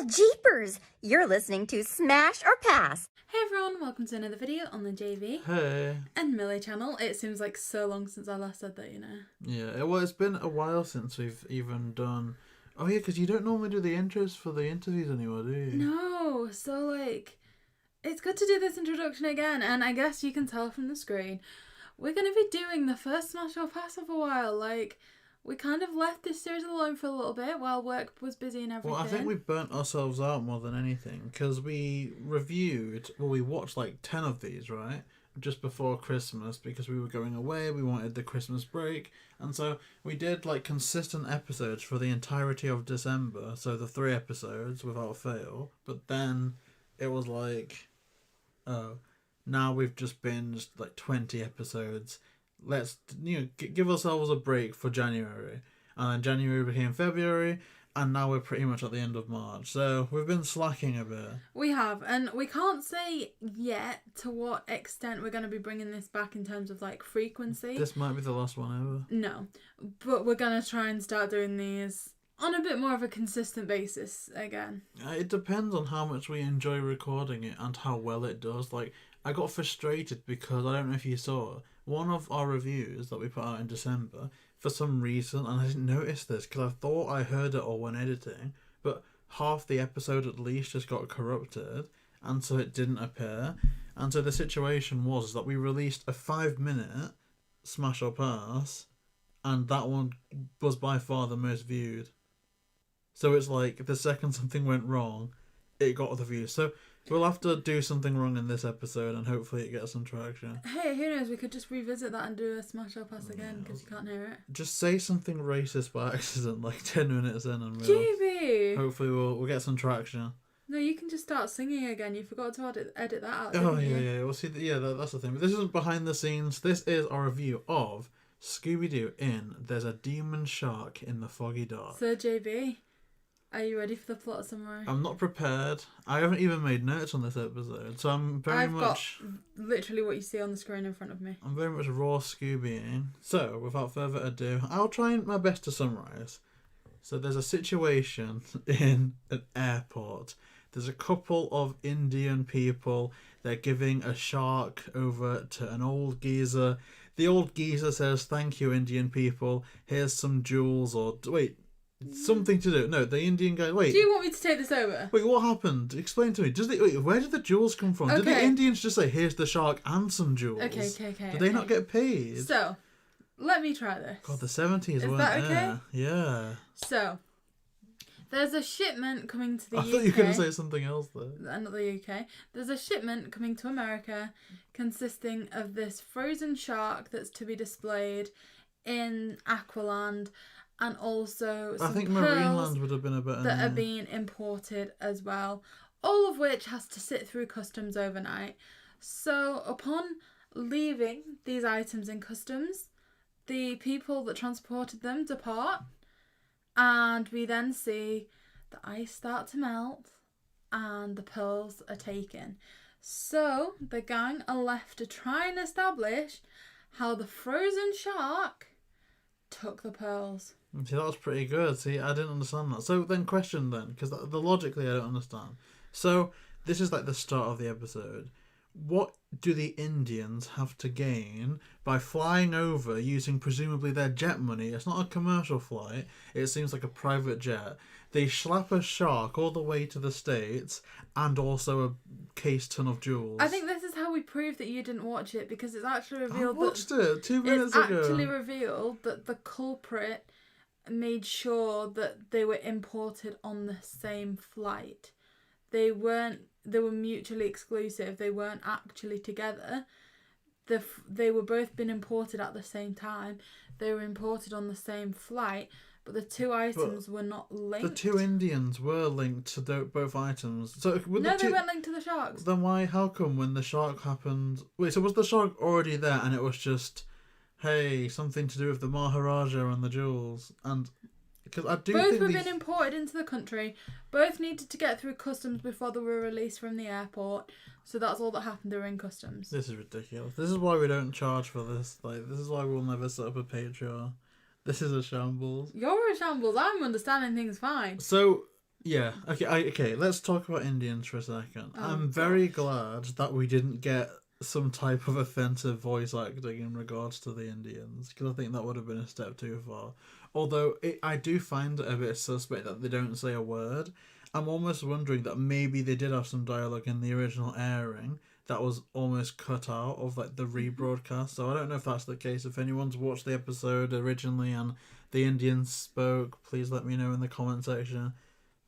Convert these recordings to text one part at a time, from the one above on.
Well, jeepers! You're listening to Smash or Pass. Hey everyone, welcome to another video on the JayBee and Milly channel. It seems like so long since I last said that, you know. Yeah, well, it's been a while since we've even done... Oh yeah, because you don't normally do the intros for the interviews anymore, do you? No, so like, it's good to do this introduction again, and I guess you can tell from the screen, we're going to be doing the first Smash or Pass of a while. Like, we kind of left this series alone for a little bit while work was busy and everything. Well, I think we burnt ourselves out more than anything, because we we watched like 10 of these, right? Just before Christmas, because we were going away, we wanted the Christmas break, and so we did like consistent episodes for the entirety of December, so the 3 episodes without fail, but then it was like, oh, now we've just binged like 20 episodes. Let's give ourselves a break for January, and then January became February, and now we're pretty much at the end of March. So we've been slacking a bit. We have, and we can't say yet to what extent we're going to be bringing this back in terms of like frequency. This might be the last one ever. No, but we're going to try and start doing these on a bit more of a consistent basis again. It depends on how much we enjoy recording it and how well it does. Like, I got frustrated because, I don't know if you saw, one of our reviews that we put out in December, for some reason, and I didn't notice this because I thought I heard it all when editing, but half the episode at least just got corrupted, and so it didn't appear. And so the situation was that we released a 5-minute Smash or Pass, and that one was by far the most viewed. So it's like, the second something went wrong, it got the views. So we'll have to do something wrong in this episode, and hopefully it gets some traction. Hey, who knows? We could just revisit that and do a Smash or Pass again, because you can't hear it. Just say something racist by accident, like 10 minutes in, and JayBee! hopefully we'll get some traction. No, you can just start singing again. You forgot to edit that out. Oh, yeah. Well, see, that's the thing. But this isn't behind the scenes. This is our review of Scooby Doo in There's a Demon Shark in the Foggy Dark. So, JayBee, are you ready for the plot summary? I'm not prepared. I haven't even made notes on this episode, so I've got literally what you see on the screen in front of me. I'm very much raw Scoobying. So, without further ado, I'll try my best to summarise. So there's a situation in an airport. There's a couple of Indian people. They're giving a shark over to an old geezer. The old geezer says, "Thank you, Indian people. Here's some jewels," or wait, something to do. No, the Indian guy. Wait. Do you want me to take this over? Wait, what happened? Explain to me. Where did the jewels come from? Okay. Did the Indians just say, "Here's the shark and some jewels"? Okay. Did they not get paid? So, let me try this. God, the 70s weren't that okay? there. Yeah. So, there's a shipment coming to the UK. I thought you were going to say something else there. Not the UK. There's a shipment coming to America consisting of this frozen shark that's to be displayed in Aqualand, and also some I think pearls Marineland would have been a better that are name. being imported as well. All of which has to sit through customs overnight. So upon leaving these items in customs, the people that transported them depart, and we then see the ice start to melt and the pearls are taken. So the gang are left to try and establish how the frozen shark took the pearls. See, that was pretty good. See, I didn't understand that. So then question then, because the logically I don't understand. So this is like the start of the episode. What do the Indians have to gain by flying over using presumably their jet money? It's not a commercial flight. It seems like a private jet. They slap a shark all the way to the States and also a case ton of jewels. I think this is how we prove that you didn't watch it, because it's actually revealed I watched it 2 minutes ago. It's actually revealed that the culprit made sure that they were imported on the same flight. They were mutually exclusive. They weren't actually together. They were both been imported at the same time. They were imported on the same flight, but the two items were not linked. The 2 Indians were linked to both items. So they weren't linked to the sharks. Then why? How come when the shark happened? Wait, so was the shark already there, and it was just, hey, something to do with the Maharaja and the jewels? And because I do both think were being imported into the country. Both needed to get through customs before they were released from the airport. So that's all that happened. They were in customs. This is ridiculous. This is why we don't charge for this. Like, this is why we'll never set up a Patreon. This is a shambles. You're a shambles. I'm understanding things fine. So Yeah. Okay. Let's talk about Indians for a second. I'm very glad that we didn't get some type of offensive voice acting in regards to the Indians, because I think that would have been a step too far. Although I do find it a bit suspect that they don't say a word. I'm almost wondering that maybe they did have some dialogue in the original airing that was almost cut out of like the rebroadcast. So I don't know if that's the case. If anyone's watched the episode originally and the Indians spoke, please let me know in the comment section.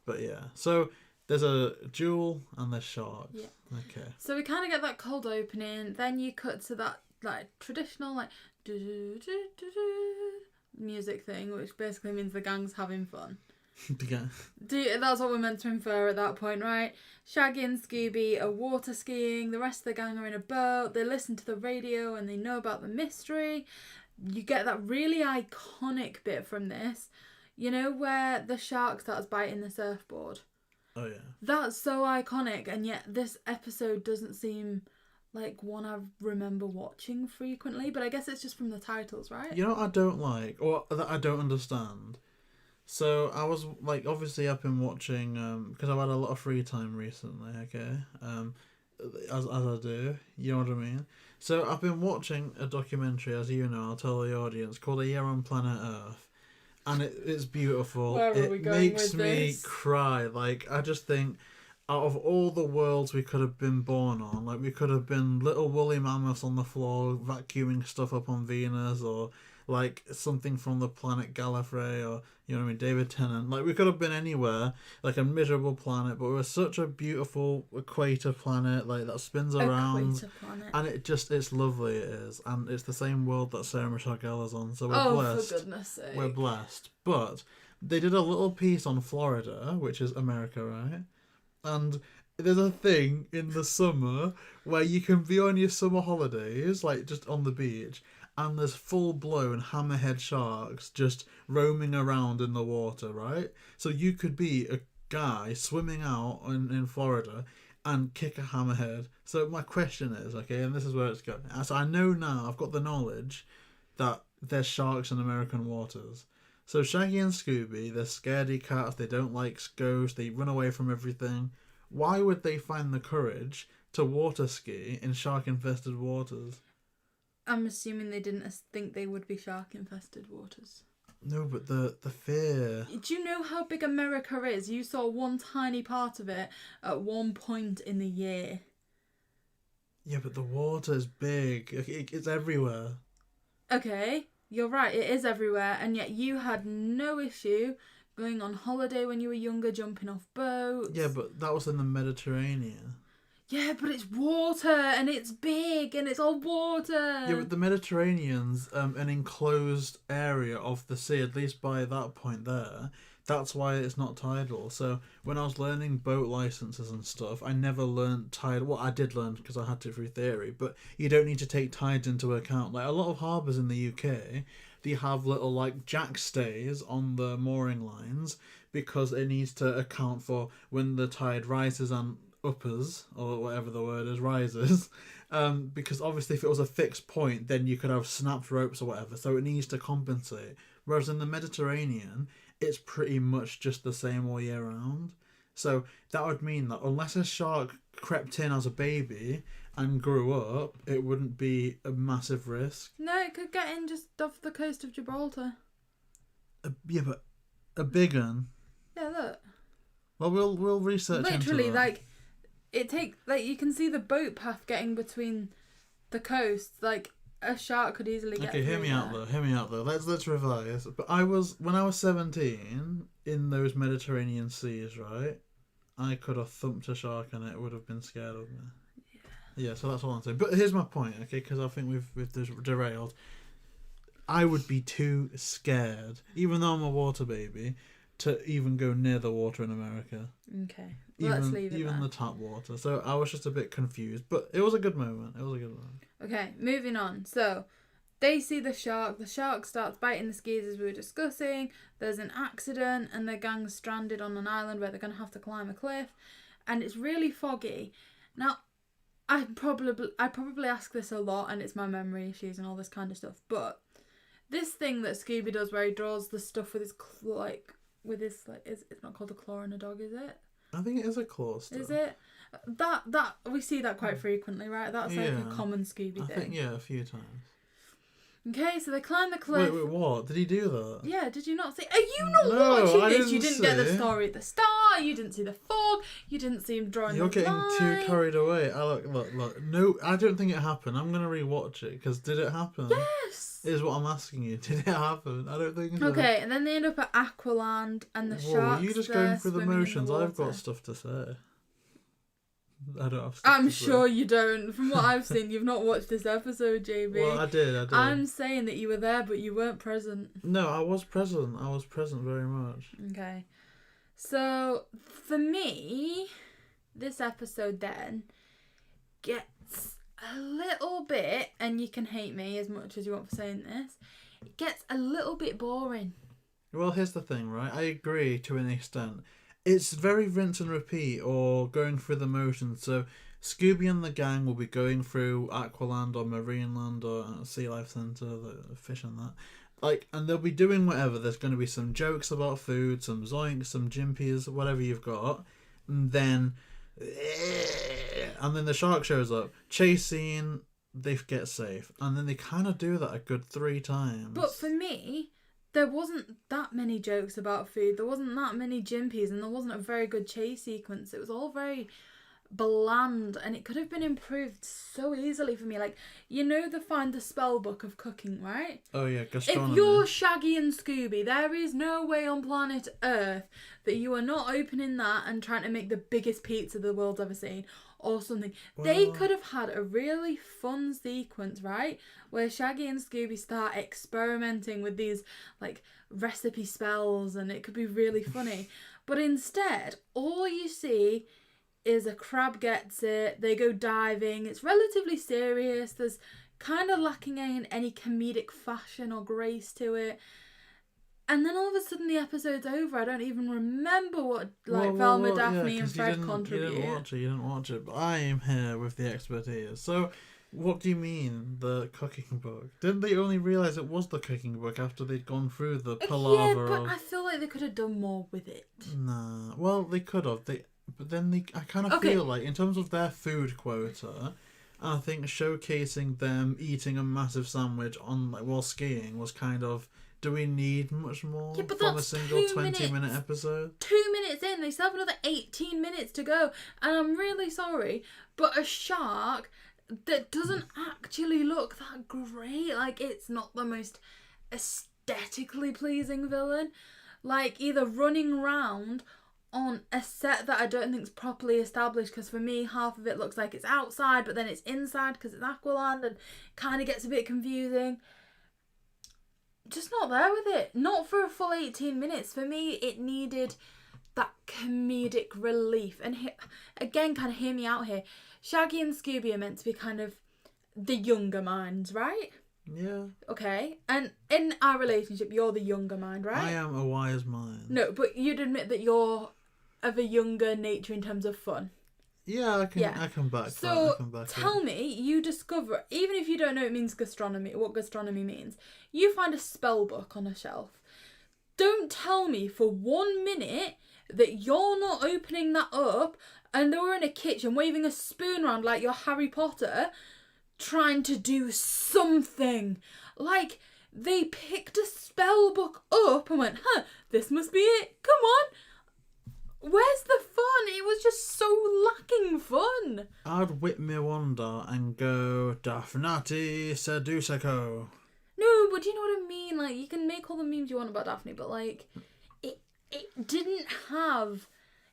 But yeah, so there's a jewel and there's sharks. Yeah. Okay. So we kind of get that cold opening. Then you cut to that like traditional like music thing, which basically means the gang's having fun. Yeah. That's what we're meant to infer at that point, right? Shaggy and Scooby are water skiing. The rest of the gang are in a boat. They listen to the radio and they know about the mystery. You get that really iconic bit from this. You know where the shark starts biting the surfboard? Oh, yeah. That's so iconic, and yet this episode doesn't seem like one I remember watching frequently, but I guess it's just from the titles, right? You know what I don't like, or that I don't understand? So I was, like, obviously I've been watching, because I've had a lot of free time recently, okay? As I do, you know what I mean? So I've been watching a documentary, as you know, I'll tell the audience, called A Year on Planet Earth. And it's beautiful. Where are we going makes with me this? cry. Like, I just think, out of all the worlds we could have been born on, like, we could have been little woolly mammoths on the floor vacuuming stuff up on Venus, or, like, something from the planet Gallifrey, or, you know what I mean, David Tennant. Like, we could have been anywhere, like a miserable planet, but we're such a beautiful equator planet, like, that spins around. Equator planet. And it's lovely, it is. And it's the same world that Sarah Michelle Gellar's on, so we're blessed. For goodness sake. We're blessed. But they did a little piece on Florida, which is America, right? And there's a thing in the summer where you can be on your summer holidays, like just on the beach, and there's full-blown hammerhead sharks just roaming around in the water, right? So you could be a guy swimming out in Florida and kick a hammerhead. So my question is, okay, and this is where it's going. So I know now, I've got the knowledge that there's sharks in American waters. So Shaggy and Scooby, they're scaredy cats, they don't like ghosts, they run away from everything. Why would they find the courage to water ski in shark-infested waters? I'm assuming they didn't think they would be shark-infested waters. No, but the fear. Do you know how big America is? You saw one tiny part of it at one point in the year. Yeah, but the water is big. It's everywhere. Okay, you're right, it is everywhere, and yet you had no issue going on holiday when you were younger, jumping off boats. Yeah, but that was in the Mediterranean. Yeah, but it's water, and it's big, and it's all water. Yeah, but the Mediterranean's an enclosed area of the sea, at least by that point there. That's why it's not tidal. So when I was learning boat licenses and stuff, I never learned tide. Well, I did learn because I had to through theory, but you don't need to take tides into account. Like a lot of harbours in the UK, they have little like jack stays on the mooring lines because it needs to account for when the tide rises and uppers, or whatever the word is, rises. Because obviously if it was a fixed point, then you could have snapped ropes or whatever, so it needs to compensate. Whereas in the Mediterranean, it's pretty much just the same all year round. So that would mean that unless a shark crept in as a baby and grew up, it wouldn't be a massive risk. No, it could get in just off the coast of Gibraltar. Yeah, but a big one. Yeah, look. Well, we'll research Literally, into that. like, you can see the boat path getting between the coast. Like, a shark could easily get Okay, hear me out though. Let's revise. But when I was 17 in those Mediterranean seas, right? I could have thumped a shark and it would have been scared of me. Yeah, so that's all I'm saying. But here's my point, okay? Because I think we've derailed. I would be too scared, even though I'm a water baby, to even go near the water in America. Okay, let's leave it even there. the tap water. So I was just a bit confused, but it was a good moment. Okay, moving on. So they see the shark. The shark starts biting the skis as we were discussing. There's an accident and the gang's stranded on an island where they're going to have to climb a cliff. And it's really foggy. Now, I probably ask this a lot and it's my memory issues and all this kind of stuff. But this thing that Scooby does where he draws the stuff with his with his like, it's not called a claw on a dog, is it? I think it is a claw still. Is it? That we see that quite frequently, right? That's like a common Scooby thing. I think a few times. Okay, so they climb the cliff. Wait, what? Did he do that? Yeah, did you not see? Are you not watching this? You didn't get the story at the start. You didn't see the fog. You didn't see him drawing You're the line. getting too carried away. Look. No, I don't think it happened. I'm going to rewatch it, because did it happen? Yes! Is what I'm asking you. Did it happen? I don't think so. Okay, and then they end up at Aqualand, and the sharks Are you just going through the motions? I've got stuff to say. I don't have stuff I'm to sure say. You don't. From what I've seen, you've not watched this episode, JayBee. Well, I did. I'm saying that you were there, but you weren't present. No, I was present. I was present very much. Okay. So, for me, this episode then gets a little bit, and you can hate me as much as you want for saying this, it gets a little bit boring. Well, here's the thing, right? I agree to an extent. It's very rinse and repeat, or going through the motions. So Scooby and the gang will be going through Aqualand or Marineland or Sea Life Centre, the fish and that. And they'll be doing whatever. There's going to be some jokes about food, some zoinks, some jimpies, whatever you've got. And then the shark shows up. Chase scene, they get safe. And then they kind of do that a good 3 times. But for me, there wasn't that many jokes about food. There wasn't that many jimpies, and there wasn't a very good chase sequence. It was all very bland, and it could have been improved so easily for me. Like, the Find the Spell book of cooking, right? Oh yeah, gastronomy. If you're Shaggy and Scooby, there is no way on planet Earth that you are not opening that and trying to make the biggest pizza the world's ever seen. Or something. Well, they could have had a really fun sequence, right? Where Shaggy and Scooby start experimenting with these, recipe spells, and it could be really funny. But instead, all you see is a crab gets it, they go diving, it's relatively serious, there's kind of lacking in any comedic fashion or grace to it. And then all of a sudden the episode's over. I don't even remember what Velma, Daphne and Fred contribute. You didn't watch it. But I am here with the expertise. So, what do you mean, the cooking book? Didn't they only realise it was the cooking book after they'd gone through the palaver? Yeah, but I feel like they could have done more with it. Nah. Well, they could have. But then I kind of feel like, in terms of their food quota, I think showcasing them eating a massive sandwich while skiing was kind of... Do we need much more from a single 20-minute episode? 2 minutes in, they still have another 18 minutes to go. And I'm really sorry, but a shark that doesn't actually look that great. It's not the most aesthetically pleasing villain. Either running around on a set that I don't think is properly established, because for me, half of it looks like it's outside, but then it's inside because it's Aqualand, and kind of gets a bit confusing. Just not there with it. Not for a full 18 minutes. For me, it needed that comedic relief. And again, kind of hear me out here. Shaggy and Scooby are meant to be kind of the younger minds, right? Yeah. Okay. And in our relationship, you're the younger mind, right? I am a wise mind. No, but you'd admit that you're of a younger nature in terms of fun. Yeah, I can back that. So tell me, you discover, even if you don't know it means gastronomy, what gastronomy means, you find a spell book on a shelf. Don't tell me for 1 minute that you're not opening that up and they're in a kitchen waving a spoon around like you're Harry Potter, trying to do something. They picked a spell book up and went, this must be it. Come on. Where's the fun? It was just so lacking fun. I'd whip me wonder and go, Daphnati Seduceco. No, but you know what I mean? You can make all the memes you want about Daphne, but it didn't have...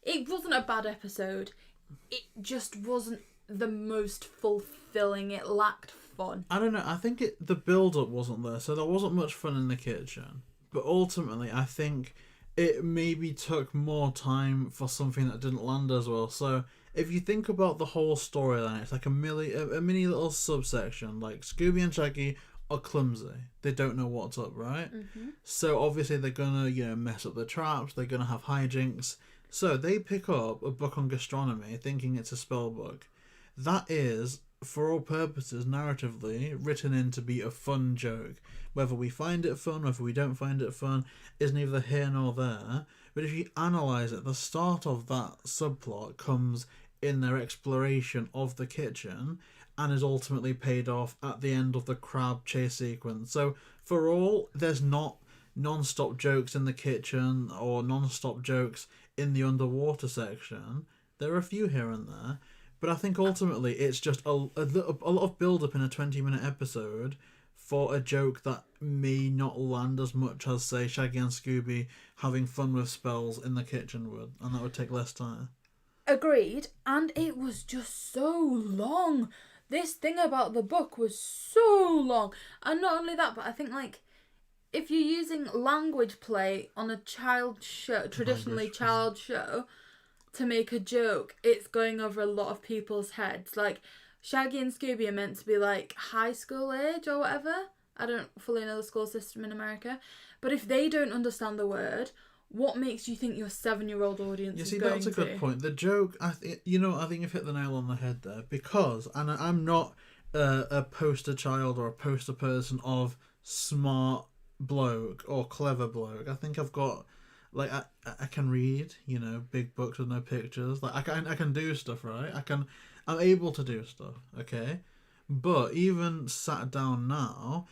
It wasn't a bad episode. It just wasn't the most fulfilling. It lacked fun. I don't know. I think the build-up wasn't there, so there wasn't much fun in the kitchen. But ultimately, I think... it maybe took more time for something that didn't land as well. So if you think about the whole storyline, it's like a mini little subsection. Scooby and Shaggy are clumsy. They don't know what's up, right? Mm-hmm. So obviously they're gonna, mess up the traps. They're gonna have hijinks. So they pick up a book on gastronomy, thinking it's a spell book. That is for all purposes, narratively, written in to be a fun joke. Whether we find it fun, whether we don't find it fun, is neither here nor there. But if you analyse it, the start of that subplot comes in their exploration of the kitchen and is ultimately paid off at the end of the crab chase sequence. So for all, there's not non-stop jokes in the kitchen or non-stop jokes in the underwater section. There are a few here and there, but I think ultimately it's just a lot of build-up in a 20-minute episode for a joke that may not land as much as, say, Shaggy and Scooby having fun with spells in the kitchen would, and that would take less time. Agreed, and it was just so long. This thing about the book was so long. And not only that, but I think, like, if you're using language play on a child show, traditionally child show, to make a joke, it's going over a lot of people's heads. Like, Shaggy and Scooby are meant to be, like, high school age or whatever. I don't fully know the school system in America. But if they don't understand the word, what makes you think your 7-year-old audience is going to? You see, that's a good point. The joke, I think you've hit the nail on the head there. Because, and I'm not a poster child or a poster person of smart bloke or clever bloke. I think I've got, like, I can read, big books with no pictures. Like, I can do stuff, right? I'm able to do stuff, okay? But even sat down now,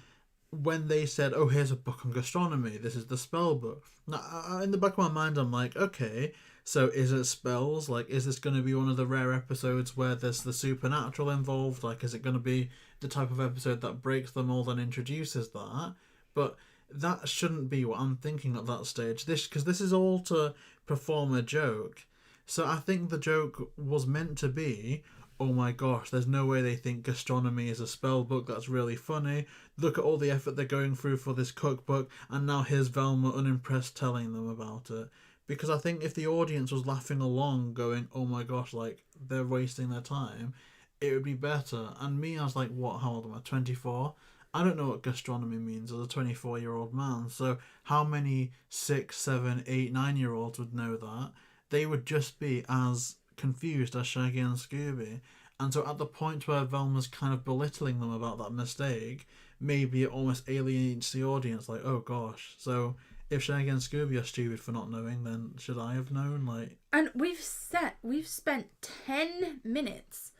when they said, oh, here's a book on gastronomy, this is the spell book. Now, in the back of my mind, I'm like, okay, so is it spells? Like, is this going to be one of the rare episodes where there's the supernatural involved? Like, is it going to be the type of episode that breaks the mold and introduces that? But that shouldn't be what I'm thinking at that stage. Because this is all to perform a joke. So I think the joke was meant to be, oh my gosh, there's no way they think gastronomy is a spell book. That's really funny. Look at all the effort they're going through for this cookbook, and now here's Velma unimpressed telling them about it. Because I think if the audience was laughing along going, oh my gosh, like, they're wasting their time, it would be better. And me, I was like, what, how old am I, 24? I don't know what gastronomy means as a 24-year-old man. So how many 6, 7, 8, 9-year-olds would know that? They would just be as confused as Shaggy and Scooby. And so at the point where Velma's kind of belittling them about that mistake, maybe it almost alienates the audience, like, oh gosh, so if Shaggy and Scooby are stupid for not knowing, then should I have known? Like, and we've spent 10 minutes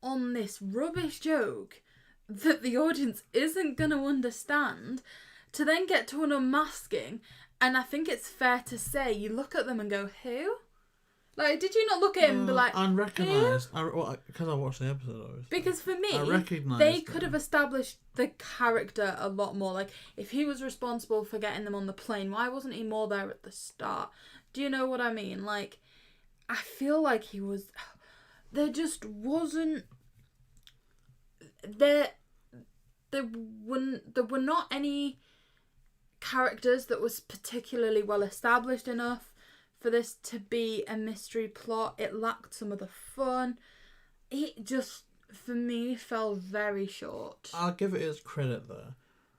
on this rubbish joke that the audience isn't going to understand, to then get to an unmasking, and I think it's fair to say you look at them and go, who? Like, did you not look at him and be like, and recognise, because I watched the episode, obviously. Because for me, I recognised they could have established the character a lot more. Like, if he was responsible for getting them on the plane, why wasn't he more there at the start? Do you know what I mean? Like, I feel like he was... There just wasn't... There were not any characters that was particularly well established enough for this to be a mystery plot. It lacked some of the fun. It just, for me, fell very short. I'll give it its credit there.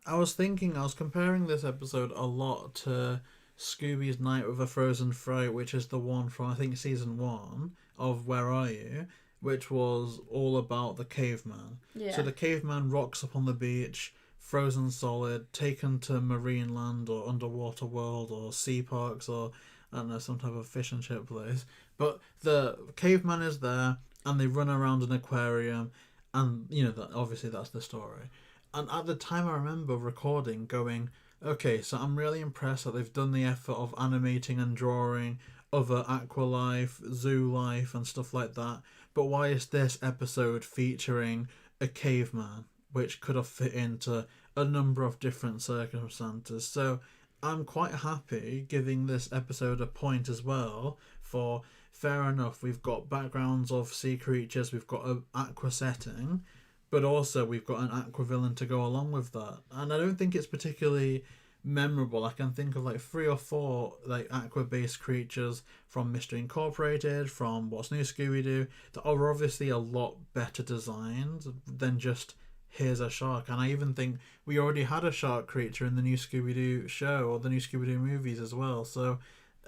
I was comparing this episode a lot to Scooby's Night with a Frozen Fright, which is the one from, I think, season 1 of Where Are You?, which was all about the caveman. Yeah. So the caveman rocks up on the beach, frozen solid, taken to marine land or underwater world or sea parks or, I don't know, some type of fish and chip place. But the caveman is there, and they run around an aquarium, and, obviously that's the story. And at the time I remember recording going, okay, so I'm really impressed that they've done the effort of animating and drawing other aqua life, zoo life and stuff like that. But why is this episode featuring a caveman, which could have fit into a number of different circumstances? So I'm quite happy giving this episode a point as well for, fair enough, we've got backgrounds of sea creatures, we've got an aqua setting, but also we've got an aqua villain to go along with that. And I don't think it's particularly memorable. I can think of like 3 or 4 like aqua-based creatures from Mystery Incorporated, from What's New Scooby Doo, that are obviously a lot better designed than just here's a shark. And I even think we already had a shark creature in the new Scooby Doo show or the new Scooby Doo movies as well. So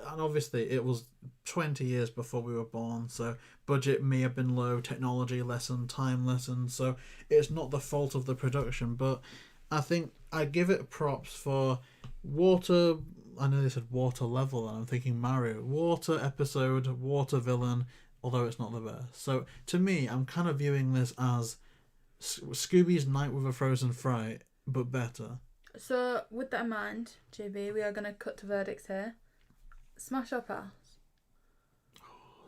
and obviously it was 20 years before we were born, so budget may have been low, technology lessened, time lessened, so it's not the fault of the production, but I think I give it props for water. I know they said water level, and I'm thinking Mario. Water episode, water villain, although it's not the best. So to me, I'm kind of viewing this as Scooby's Night with a Frozen Fright, but better. So with that in mind, JayBee, we are going to cut to verdicts here. Smash or pass?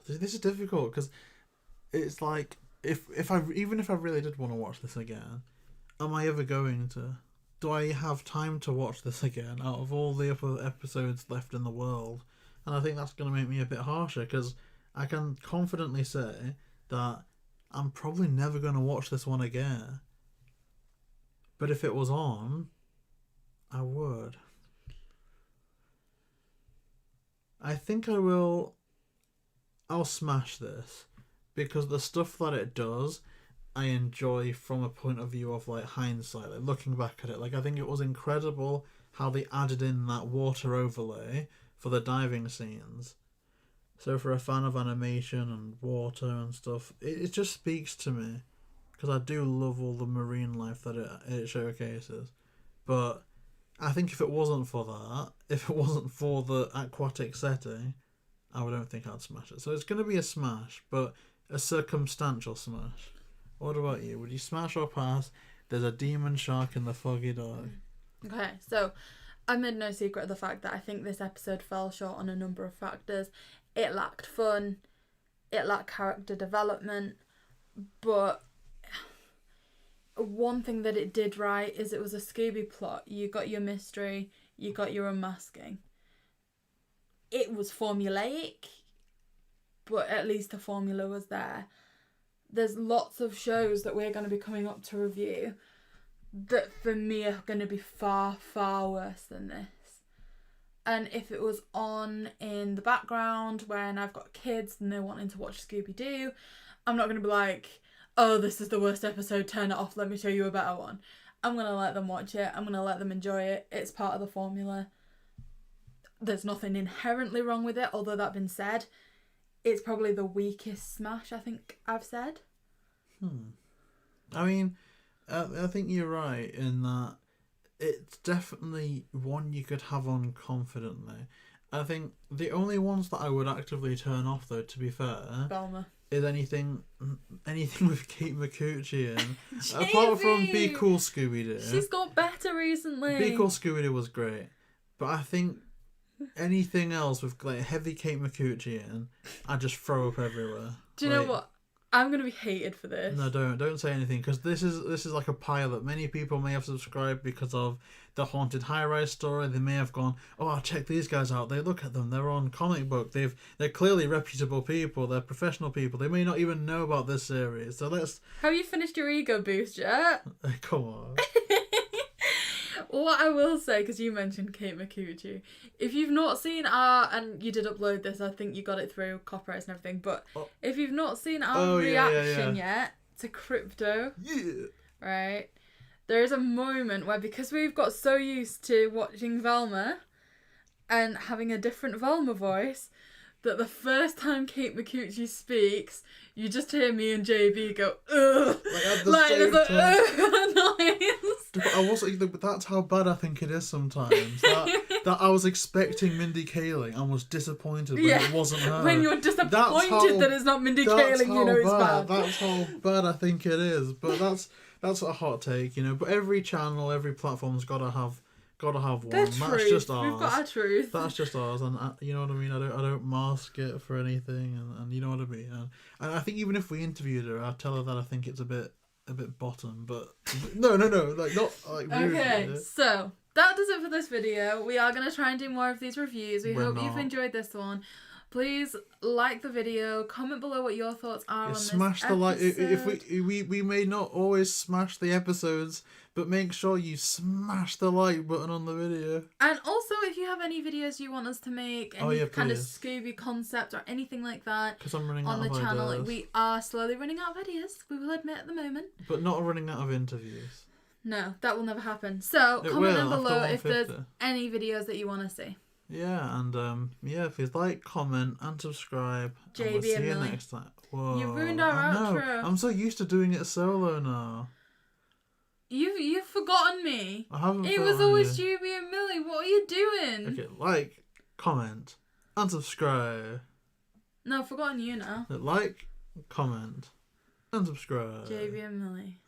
This is difficult because it's like if I really did want to watch this again, am I ever going to? Do I have time to watch this again out of all the other episodes left in the world? And I think that's going to make me a bit harsher because I can confidently say that I'm probably never going to watch this one again. But if it was on, I would. I think I will. I'll smash this because the stuff that it does, I enjoy from a point of view of like hindsight, like looking back at it. Like I think it was incredible how they added in that water overlay for the diving scenes. So for a fan of animation and water and stuff, it just speaks to me because I do love all the marine life that it showcases. But I think if it wasn't for that, if it wasn't for the aquatic setting, I don't think I'd smash it. So it's going to be a smash, but a circumstantial smash. What about you? Would you smash or pass? There's a demon shark in the Foggy dog. Okay, so I made no secret of the fact that I think this episode fell short on a number of factors. It lacked fun, it lacked character development, but one thing that it did right is it was a Scooby plot. You got your mystery, you got your unmasking. It was formulaic, but at least the formula was there. There's lots of shows that we're going to be coming up to review that for me are going to be far, far worse than this. And if it was on in the background when I've got kids and they're wanting to watch Scooby Doo, I'm not going to be like, oh, this is the worst episode, turn it off, let me show you a better one. I'm going to let them watch it, I'm going to let them enjoy it, it's part of the formula. There's nothing inherently wrong with it, although that being said, it's probably the weakest smash I think I've said. I mean, I think you're right in that it's definitely one you could have on confidently. I think the only ones that I would actively turn off, though, to be fair, Belma, is anything with Kate McCucci in. Apart from Be Cool Scooby Doo. She's got better recently. Be Cool Scooby Doo was great. But I think anything else with like heavy Kate McCucci in, I just throw up everywhere. Do you know what? I'm gonna be hated for this. No, don't say anything because this is like a pilot. Many people may have subscribed because of the haunted high-rise story. They may have gone, oh, I'll check these guys out. They look at them. They're on ComicBook. They're clearly reputable people. They're professional people. They may not even know about this series. So let's. Have you finished your ego boost yet? Come on. What I will say, because you mentioned Kate McCucci, if you've not seen our, and you did upload this, I think you got it through copyrights and everything, but if you've not seen our reaction yet to Crypto, right, there is a moment where, because we've got so used to watching Velma and having a different Velma voice, that the first time Kate McCucci speaks, you just hear me and JayBee go, ugh. Like there's like, ugh, noise. I wasn't, but that's how bad I think it is sometimes. That I was expecting Mindy Kaling and was disappointed when it wasn't her. When you're disappointed that it's not Mindy Kaling, you know it's bad. That's how bad I think it is. But that's a hot take, you know. But every channel, every platform's gotta have one. That's just ours. We've got our truth. That's just ours, and you know what I mean. I don't mask it for anything, and you know what I mean. And I think even if we interviewed her, I'd tell her that I think it's a bit bottom, but no, like not like. Okay, so that does it for this video. We are gonna try and do more of these reviews. We hope you've enjoyed this one. Please like the video, comment below what your thoughts are on this smash the like. If we may not always smash the episodes, but make sure you smash the like button on the video. And also, if you have any videos you want us to make, any kind of Scooby concept or anything like that, because I'm running out on of the channel, ideas. We are slowly running out of ideas. We will admit at the moment, but not running out of interviews. No, that will never happen. So comment down below if there's any videos that you want to see. Yeah, and please like, comment, and subscribe. And we'll JayBee see and you Milly. next time. Whoa, You ruined our I know. outro. I'm so used to doing it solo now. You've forgotten me. I haven't. It was forgotten always you. JayBee and Milly. What are you doing? Okay, like, comment, and subscribe. No, I've forgotten you now. Like, comment, and subscribe. JayBee and Milly.